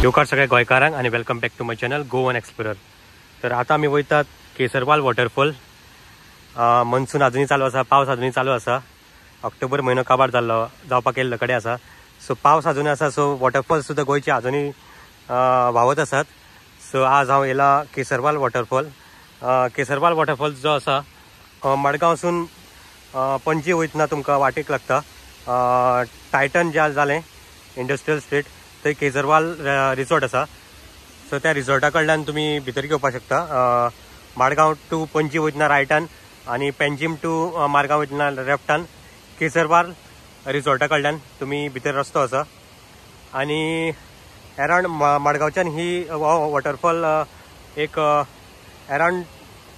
येवकार सगळ्या गोंयकारांक आणि welcome back to my channel Goan explorer. तर आता आमी वयतात केसरवाल वॉटरफॉल। मनसून अजुनी चालू आसा, पावस अजुनी चालू आसा। ऑक्टोबर म्हयनो काबार जावपाक येयल्लो कडेन आसा। सो पावस अजुनी आसा, सो वॉटरफॉल सुद्दां गोंयचे अजुनी व्हांवत आसात। सो आज हांव येयला केसरवाल वॉटरफॉल। केसरवाल वॉटरफॉल जो आसा मडगांवसून पणजी वयतना तुमकां वाटेक लागता। टायटन जे जालें इंडस्ट्रियल स्ट्रीट थंय केसरवाल रिसॉर्ट आसा। सो त्या रिसॉर्टा कडल्यान तुमी भितर घेवपाक शकता। माडगांव टू पणजी वयतना रायटान आनी पेंजीम टू मारगांव वयतना लेफ्टान केसरवाल रिसॉर्टा कडल्यान तुमी भितर रस्तो आसा। आनी अरावंड मडगांवच्यान ही वॉटरफॉल एक अरावंड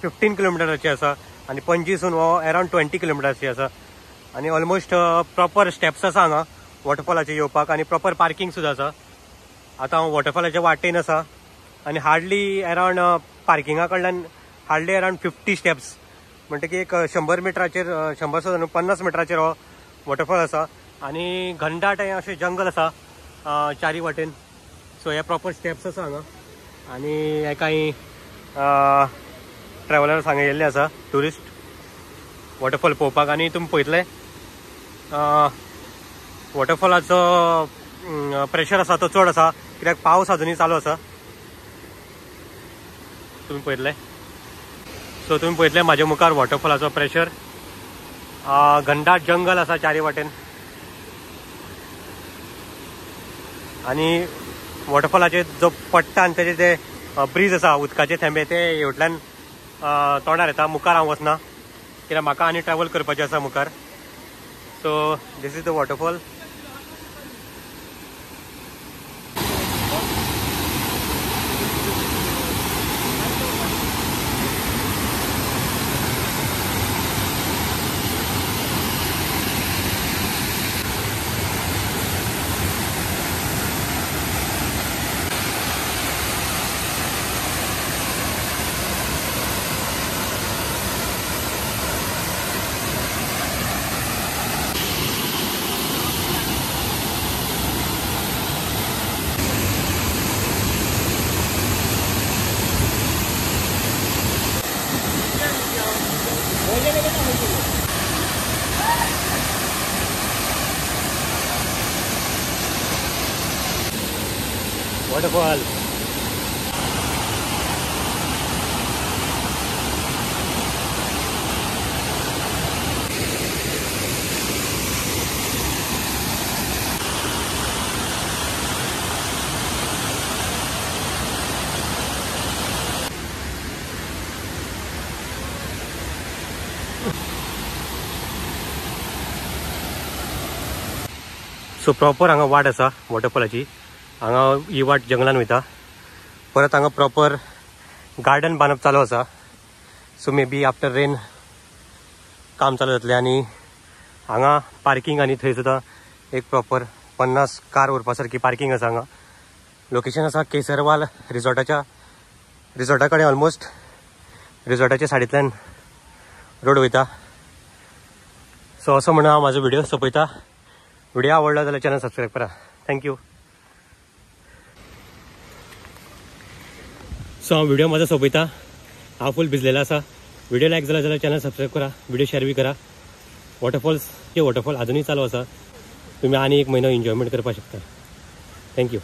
15 किलोमिटराची आसा आनी पणजीसून हो अरावंड 20 किलोमिटराची आसा। आनी ऑलमोस्ट प्रॉपर स्टेप्स आसा हांगा वॉटरफॉलाचेर येवपाक आनी प्रॉपर पार्किंग सुद्दां आसा। आतां हांव वॉटरफॉलाच्या वाटेन आसा आनी हार्डली अरावंड पार्किंगा कडल्यान हार्डली अरावंड 50 स्टेप्स म्हणटकी एक 100 मिटराचेर 100 सुद्दां न्हू 50 मिटराचेर हो वॉटरफॉल आसा। आनी घनदाट हें अशें जंगल आसा चारी वाटेन। सो हे प्रॉपर स्टेप्स आसा हांगा आनी हे कांय ट्रॅव्हलर्स हांगा येयल्ले आसा ट्युरिस्ट वॉटरफॉल पळोवपाक। आनी तुमी पळयतले वॉटरफॉलाचो प्रेशर आसा तो चड आसा कित्याक पावस अजुनी चालू आसा। तुमी पळयतले, सो तुमी पळयतले म्हाज्या मुखार वॉटरफॉलाचो प्रेशर। घनदाट जंगल आसा चारी वाटेन आनी वॉटरफॉलाचे जो पडटा आनी तेजे जे ब्रीज आसा उदकाचे थेंबे ते हेवटल्यान तोंडार येता। मुखार हांव वचना कित्याक म्हाका आनी ट्रॅव्हल करपाचें आसा मुखार। So this is the waterfall. Waterfall so proper हांगा वाट आसा वॉटरफॉलाची। हांगा ही वाट जंगलान वयता। परत हांगा प्रॉपर गार्डन बांदप चालू आसा। सो मे बी आफ्टर रेन काम चालू जातलें आनी हांगा पार्किंग आनी थंय सुद्दां एक प्रॉपर 50 कार व्हरपा सारकी पार्किंग आसा। हांगा लोकेशन आसा केसरवाल रिसॉर्टा कडेन। ऑलमोस्ट रिसॉर्टाच्या सायडींतल्यान रोड वयता। सो असो म्हणून हांव म्हाजो व्हिडिओ सोंपयता। व्हिडिओ आवडलो जाल्यार चॅनल सबस्क्रायब करा। थँक्यू। सो हांव व्हिडिओ म्हाजो सोंपयता। हांव फूल भिजलेलो आसा। व्हिडिओ लायक जाला जाल्यार चॅनल सबस्क्रायब करा, व्हिडिओ शेअर बी करा। वॉटरफॉल अजुनूय चालू आसा, तुमी आनी एक म्हयनो एन्जॉयमेंट करपाक शकता। थँक्यू।